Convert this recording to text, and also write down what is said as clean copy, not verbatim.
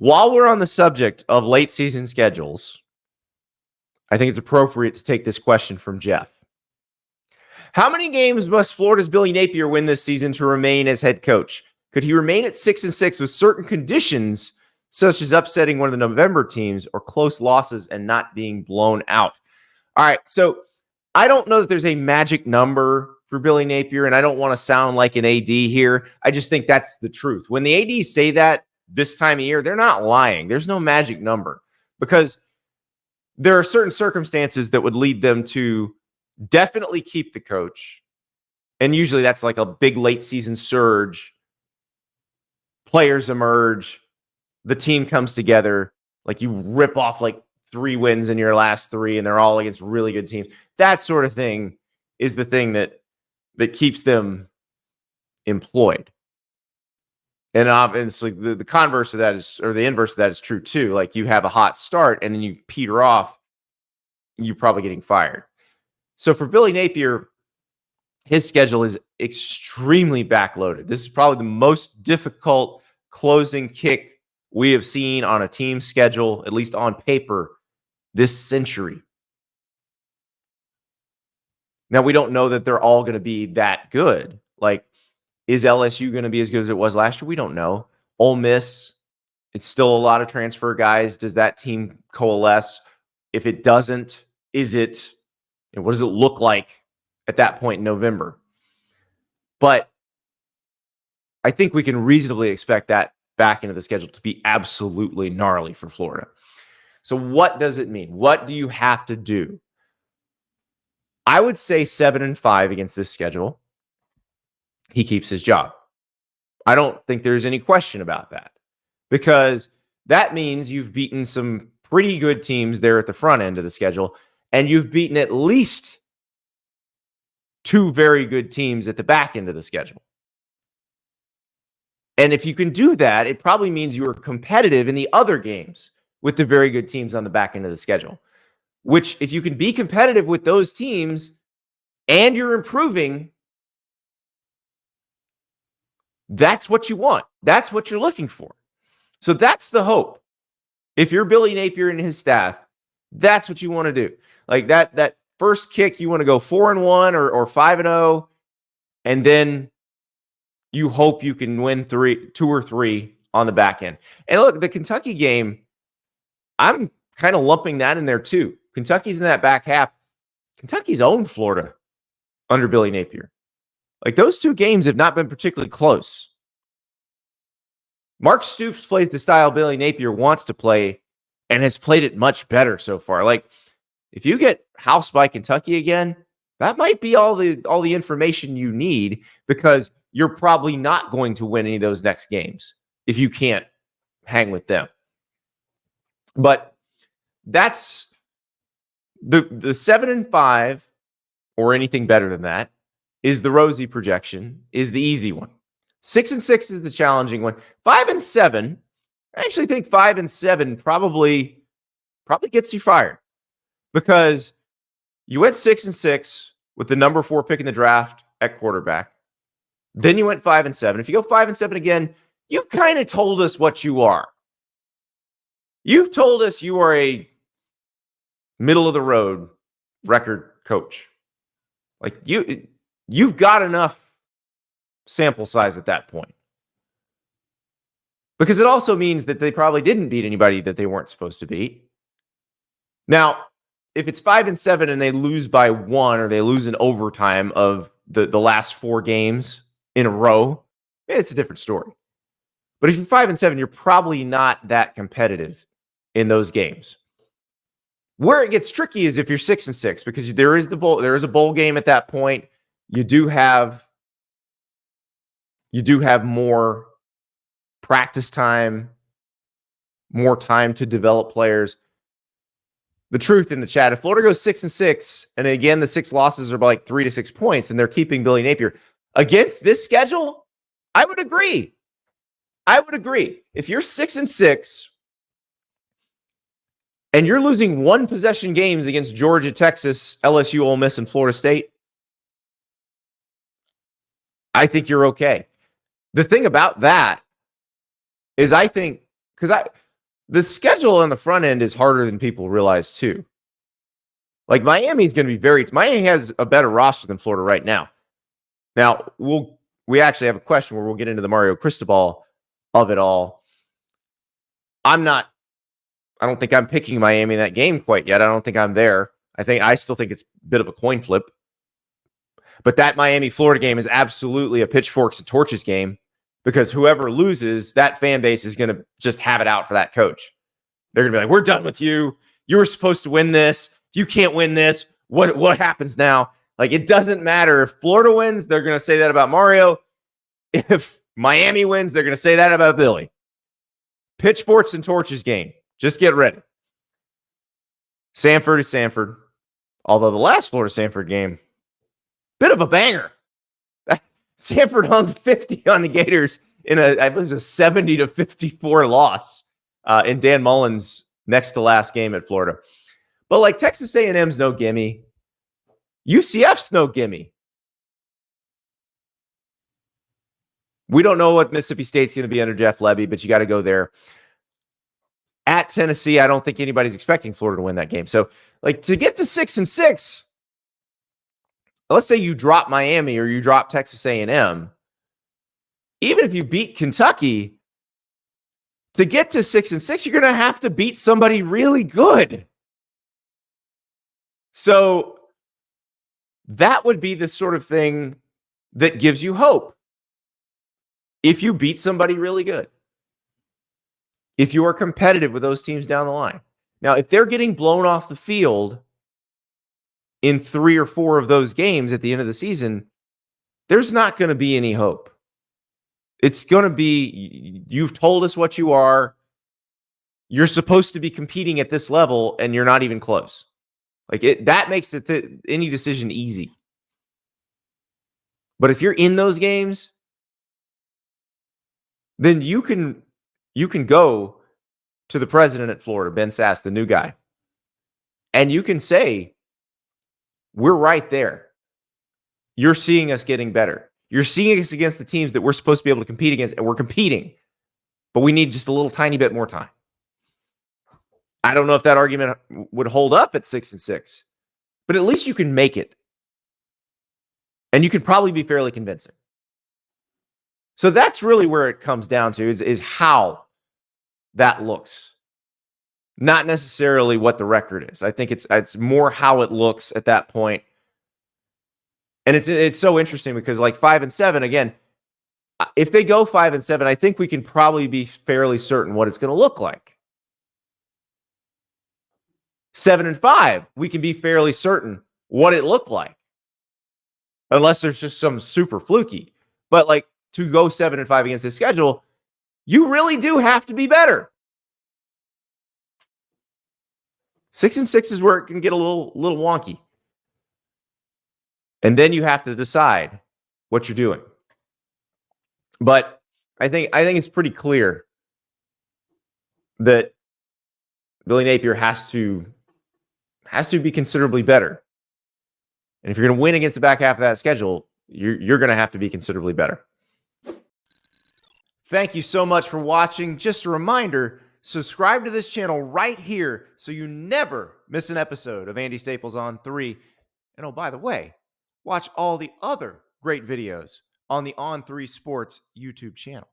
While we're on the subject of late season schedules, I think it's appropriate to take this question from Jeff. How many games must Florida's Billy Napier win this season to remain as head coach? Could he remain at 6-6 with certain conditions, such as upsetting one of the November teams or close losses and not being blown out? All right, so I don't know that there's a magic number for Billy Napier, and I don't want to sound like an AD here. I just think that's the truth. When the ADs say that this time of year, they're not lying. There's no magic number because there are certain circumstances that would lead them to definitely keep the coach. And usually that's like a big late season surge. Players emerge. The team comes together. Like you rip off like 3 wins in your last 3 and they're all against really good teams. That sort of thing is the thing that keeps them employed. And obviously the converse of that is, or the inverse of that is true too. Like you have a hot start and then you peter off, you're probably getting fired. So for Billy Napier, his schedule is extremely backloaded. This is probably the most difficult closing kick we have seen on a team schedule, at least on paper, this century. Now, we don't know that they're all going to be that good. Like, is LSU going to be as good as it was last year? We don't know. Ole Miss, it's still a lot of transfer guys. Does that team coalesce? If it doesn't, what does it look like at that point in November? But I think we can reasonably expect that back into the schedule to be absolutely gnarly for Florida. So what does it mean? What do you have to do? I would say 7-5 against this schedule. He keeps his job. I don't think there's any question about that because that means you've beaten some pretty good teams there at the front end of the schedule, and you've beaten at least 2 very good teams at the back end of the schedule. And if you can do that, it probably means you are competitive in the other games with the very good teams on the back end of the schedule, which if you can be competitive with those teams and you're improving, that's what you want. That's what you're looking for. So that's the hope. If you're Billy Napier and his staff, that's what you want to do. Like that first kick, you want to go 4-1 or 5-0, and then you hope you can win 2 or 3 on the back end. And look, the Kentucky game, I'm kind of lumping that in there too. Kentucky's in that back half. Kentucky's owned Florida under Billy Napier. Like those 2 games have not been particularly close. Mark Stoops plays the style Billy Napier wants to play and has played it much better so far. Like if you get housed by Kentucky again, that might be all the information you need because you're probably not going to win any of those next games if you can't hang with them. But that's the 7-5 or anything better than that is the rosy projection, is the easy one. 6-6 is the challenging one. 5-7, I actually think 5-7 probably gets you fired because you went 6-6 with the number 4 pick in the draft at quarterback. Then you went 5-7. If you go 5-7 again, you kind of told us what you are. You've told us you are a middle of the road record coach. Like you've got enough sample size at that point. Because it also means that they probably didn't beat anybody that they weren't supposed to beat. Now, if it's 5-7 and they lose by 1 or they lose in overtime of the last 4 games in a row, it's a different story. But if you're 5-7, you're probably not that competitive in those games. Where it gets tricky is if you're 6-6, because there is a bowl game at that point. You do have more practice time, more time to develop players. The truth in the chat, if Florida goes 6-6, and again the 6 losses are by like 3 to 6 points, and they're keeping Billy Napier against this schedule, I would agree. If you're 6-6 and you're losing 1 possession games against Georgia, Texas, LSU, Ole Miss, and Florida State, I think you're okay. The thing about that is I think, because the schedule on the front end is harder than people realize too. Like Miami's going to be Miami has a better roster than Florida right now. Now, we actually have a question where we'll get into the Mario Cristobal of it all. I don't think I'm picking Miami in that game quite yet. I don't think I'm there. I still think it's a bit of a coin flip. But that Miami-Florida game is absolutely a pitchforks and torches game because whoever loses, that fan base is going to just have it out for that coach. They're going to be like, we're done with you. You were supposed to win this. If you can't win this, what happens now? Like, it doesn't matter. If Florida wins, they're going to say that about Mario. If Miami wins, they're going to say that about Billy. Pitchforks and torches game. Just get ready. Sanford is Sanford. Although the last Florida-Sanford game, bit of a banger. Sanford hung 50 on the Gators in I believe it was a 70-54 loss in Dan Mullen's next to last game at Florida. But like Texas A&M's no gimme. UCF's no gimme. We don't know what Mississippi State's going to be under Jeff Lebby, but you got to go there. At Tennessee, I don't think anybody's expecting Florida to win that game. So, like, to get to 6-6, let's say you drop Miami or you drop Texas A&M, even if you beat Kentucky, to get to 6-6, you're going to have to beat somebody really good. So that would be the sort of thing that gives you hope. If you beat somebody really good. If you are competitive with those teams down the line. Now, if they're getting blown off the field in 3 or 4 of those games at the end of the season, there's not going to be any hope. It's going to be, you've told us what you are. You're supposed to be competing at this level, and you're not even close. Like that makes any decision easy. But if you're in those games, then you can go to the president at Florida, Ben Sass, the new guy, and you can say, we're right there. You're seeing us getting better. You're seeing us against the teams that we're supposed to be able to compete against, and we're competing, but we need just a little tiny bit more time. I don't know if that argument would hold up at 6-6, but at least you can make it. And you can probably be fairly convincing. So that's really where it comes down to is how that looks. Not necessarily what the record is. I think it's more how it looks at that point. And it's so interesting because like 5-7, again, if they go 5-7, I think we can probably be fairly certain what it's going to look like. 7-5, we can be fairly certain what it looked like. Unless there's just some super fluky. But like to go 7-5 against this schedule, you really do have to be better. 6-6 is where it can get a little wonky. And then you have to decide what you're doing. But I think it's pretty clear that Billy Napier has to be considerably better. And if you're going to win against the back half of that schedule, you're going to have to be considerably better. Thank you so much for watching. Just a reminder, subscribe to this channel right here so you never miss an episode of Andy Staples on 3. And oh, by the way, watch all the other great videos on the On3 Sports YouTube channel.